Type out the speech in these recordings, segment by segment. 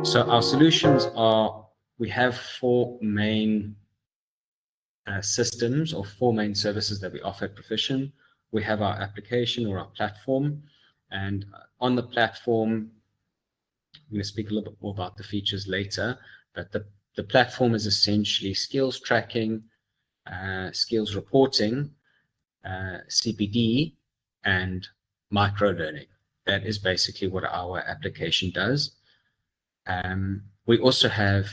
So our solutions are, we have four main systems or four main services that we offer at Proficien. We have our application or our platform, and on the platform, I'm going to speak a little bit more about the features later, but the platform is essentially skills tracking, skills reporting, CPD, and micro-learning. That is basically what our application does. We also have,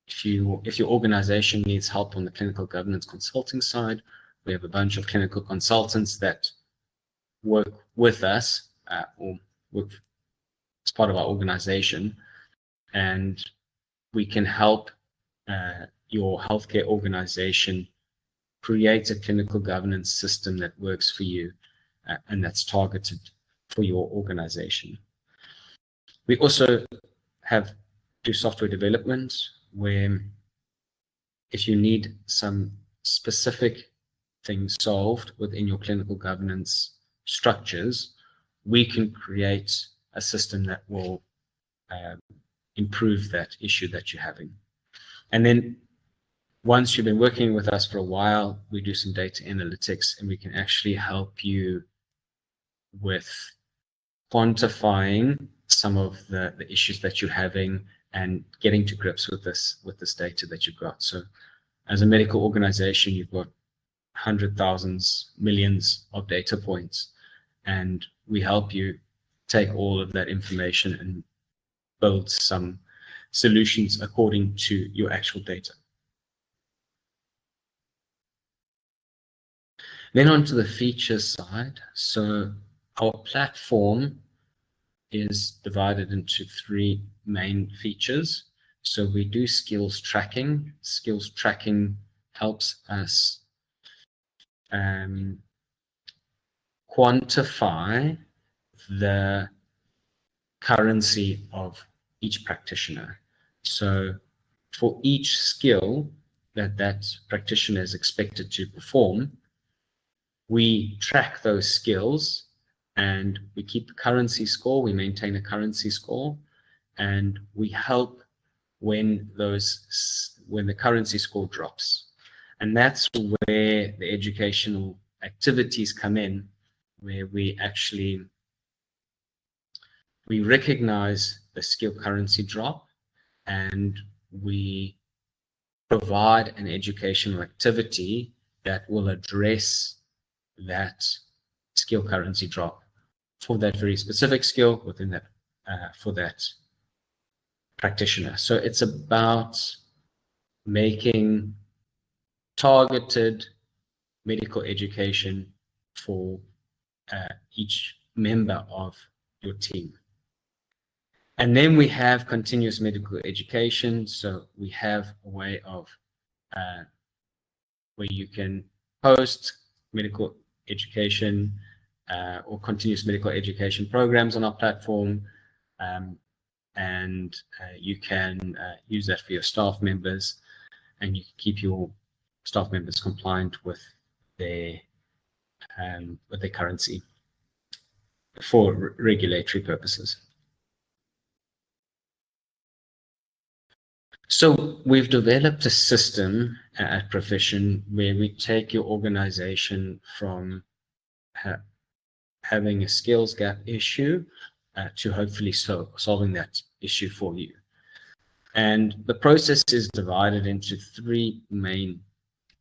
if your organization needs help on the clinical governance consulting side, we have a bunch of clinical consultants that work with us or work as part of our organization, and we can help your healthcare organization create a clinical governance system that works for you and that's targeted for your organization. We also do software development, where if you need some specific things solved within your clinical governance structures, we can create a system that will improve that issue that you're having. And then once you've been working with us for a while, we do some data analytics, and we can actually help you with quantifying some of the issues that you're having and getting to grips with this data that you've got. So as a medical organization, you've got hundreds, thousands, millions of data points, and we help you take all of that information and build some solutions according to your actual data. Then onto the feature side. So our platform is divided into three main features. So we do skills tracking. Skills tracking helps us quantify the currency of each practitioner. So for each skill that practitioner is expected to perform, we track those skills and we keep a currency score, we maintain a currency score, and we help when the currency score drops. And that's where the educational activities come in, where we recognize the skill currency drop, and we provide an educational activity that will address that skill currency drop for that very specific skill within that for that practitioner. So it's about making targeted medical education for each member of your team. And then we have continuous medical education. So we have a way of where you can post medical education or continuous medical education programs on our platform, and you can use that for your staff members, and you can keep your staff members compliant with their currency for regulatory purposes. So we've developed a system at Proficien where we take your organization from having a skills gap issue to hopefully solving that issue for you. And the process is divided into three main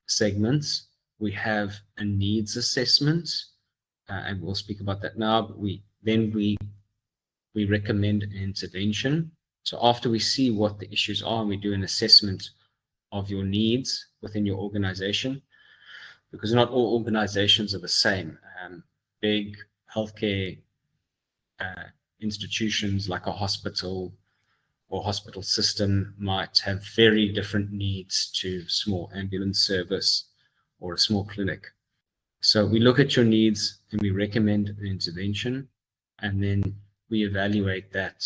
segments. We have a needs assessment, and we'll speak about that now. But we recommend an intervention. So after we see what the issues are, and we do an assessment of your needs within your organization, because not all organizations are the same. Big healthcare institutions like a hospital or hospital system might have very different needs to small ambulance service or a small clinic. So we look at your needs and we recommend an intervention, and then we evaluate that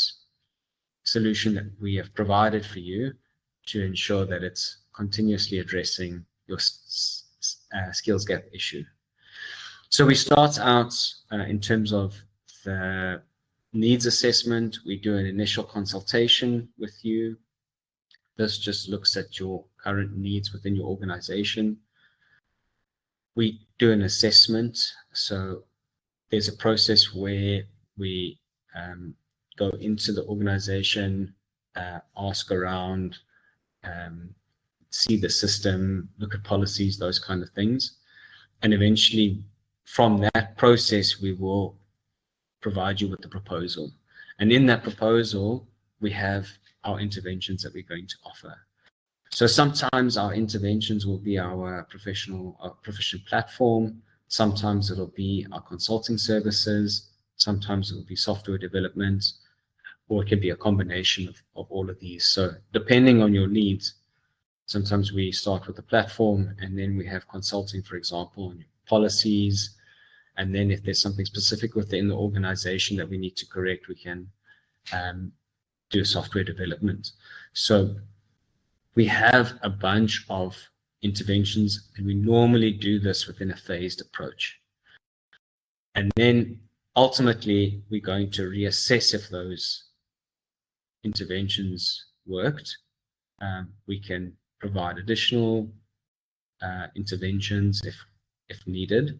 solution that we have provided for you to ensure that it's continuously addressing your skills gap issue. So we start out in terms of the needs assessment. We do an initial consultation with you. This just looks at your current needs within your organization. We do an assessment. So there's a process where we go into the organization, ask around, see the system, look at policies, those kind of things. And eventually from that process, we will provide you with the proposal. And in that proposal, we have our interventions that we're going to offer. So sometimes our interventions will be our Proficien platform. Sometimes it'll be our consulting services. Sometimes it'll be software development, or it can be a combination of all of these. So depending on your needs, sometimes we start with the platform, and then we have consulting, for example, on policies. And then if there's something specific within the organization that we need to correct, we can do software development. So we have a bunch of interventions, and we normally do this within a phased approach. And then ultimately, we're going to reassess if those interventions worked. We can provide additional interventions if needed.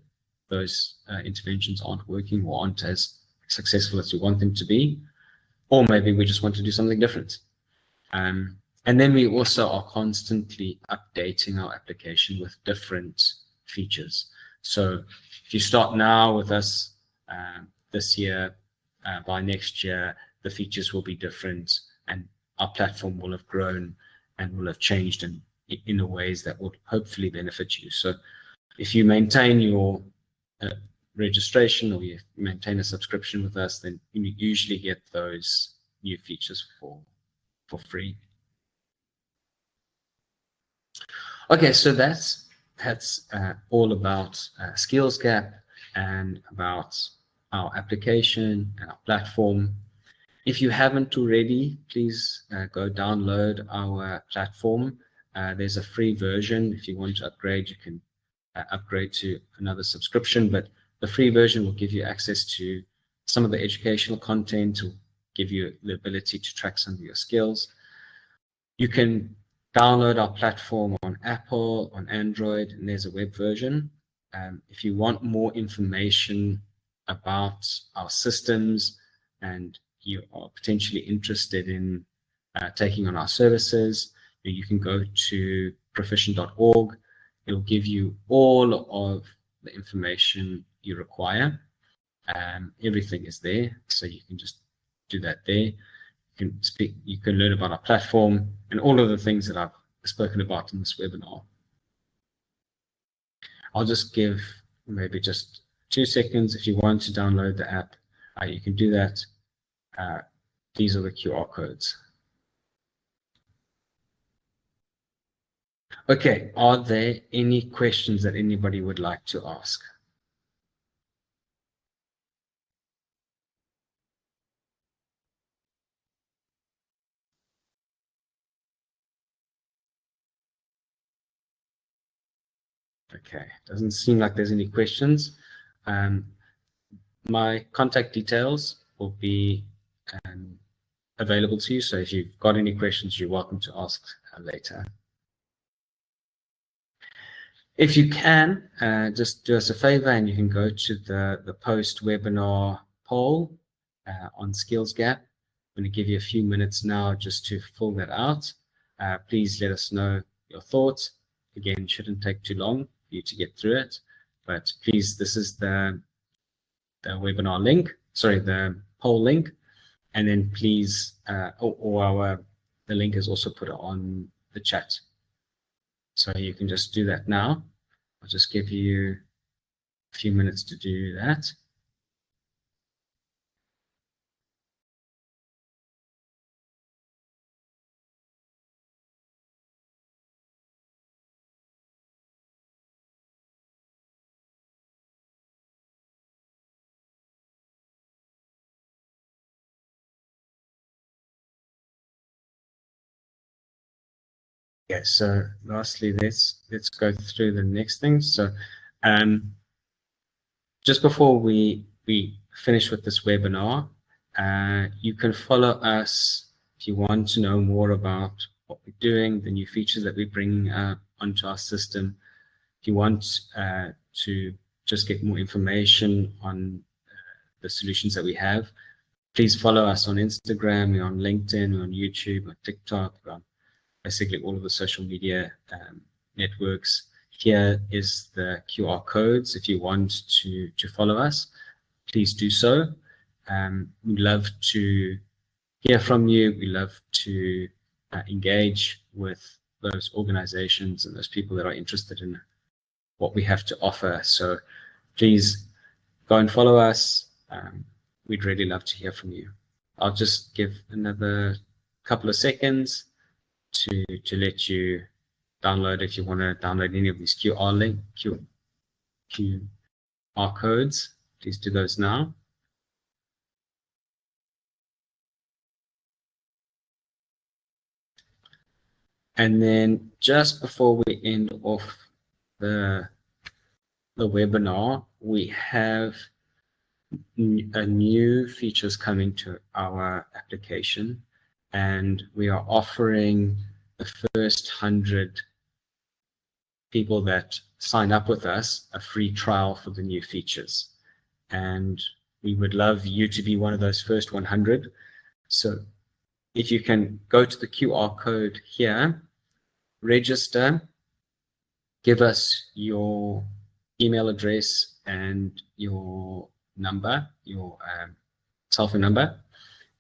Those interventions aren't working or aren't as successful as we want them to be, or maybe we just want to do something different. And then we also are constantly updating our application with different features. So if you start now with us this year, by next year, the features will be different, and our platform will have grown and will have changed in a ways that will hopefully benefit you. So if you maintain your registration, or you maintain a subscription with us, then you usually get those new features for free. Okay, so that's all about Skills Gap and about our application and our platform. If you haven't already, please go download our platform. There's a free version. If you want to upgrade, you can upgrade to another subscription, but the free version will give you access to some of the educational content, will give you the ability to track some of your skills. You can download our platform on Apple, on Android, and there's a web version. If you want more information about our systems and you are potentially interested in taking on our services, you can go to proficien.org. It'll give you all of the information you require. Everything is there, so you can just do that there. You can learn about our platform and all of the things that I've spoken about in this webinar. I'll just give maybe just 2 seconds. If you want to download the app, you can do that. These are the QR codes. Okay, are there any questions that anybody would like to ask? Okay, doesn't seem like there's any questions. My contact details will be available to you, so if you've got any questions, you're welcome to ask later. If you can, just do us a favor and you can go to the post-webinar poll on Skills Gap. I'm going to give you a few minutes now just to fill that out. Please let us know your thoughts. Again, it shouldn't take too long for you to get through it, but please, this is the webinar link, sorry, the poll link, and then please, the link is also put on the chat. So you can just do that now. I'll just give you a few minutes to do that. Okay, so lastly, let's go through the next thing. So just before we finish with this webinar, You can follow us if you want to know more about what we're doing, the new features that we bring onto our system. If you want to just get more information on the solutions that we have, please follow us on Instagram, we're on LinkedIn, we're on YouTube, on TikTok, we're on basically all of the social media networks. Here is the QR codes. If you want to follow us, please do so. We'd love to hear from you. We love to engage with those organizations and those people that are interested in what we have to offer. So please go and follow us. We'd really love to hear from you. I'll just give another couple of seconds to let you download, if you want to download any of these QR codes. Please do those now. And then just before we end off the webinar, we have new features coming to our application, and we are offering the first 100 people that sign up with us a free trial for the new features. And we would love you to be one of those first 100. So if you can go to the QR code here, register, give us your email address and your number, your cell phone number,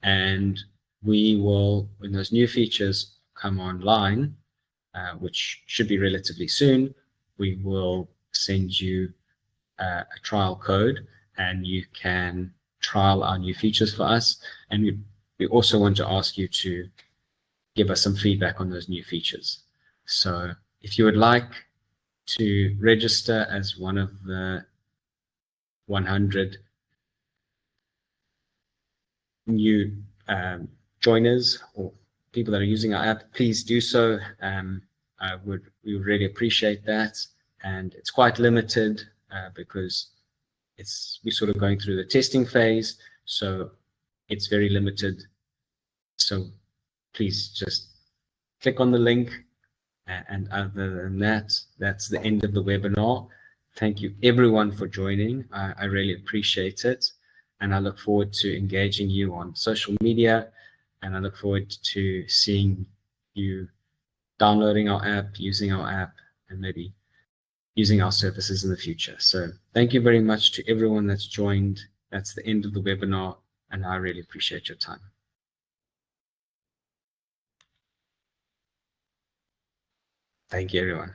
and we will, when those new features come online, which should be relatively soon, we will send you a trial code and you can trial our new features for us. And we also want to ask you to give us some feedback on those new features. So if you would like to register as one of the 100 new joiners or people that are using our app, please do so. We would really appreciate that. And it's quite limited because we're sort of going through the testing phase, so it's very limited. So please just click on the link. And other than that, that's the end of the webinar. Thank you everyone for joining. I really appreciate it. And I look forward to engaging you on social media. And I look forward to seeing you downloading our app, using our app, and maybe using our services in the future. So thank you very much to everyone that's joined. That's the end of the webinar, and I really appreciate your time. Thank you, everyone.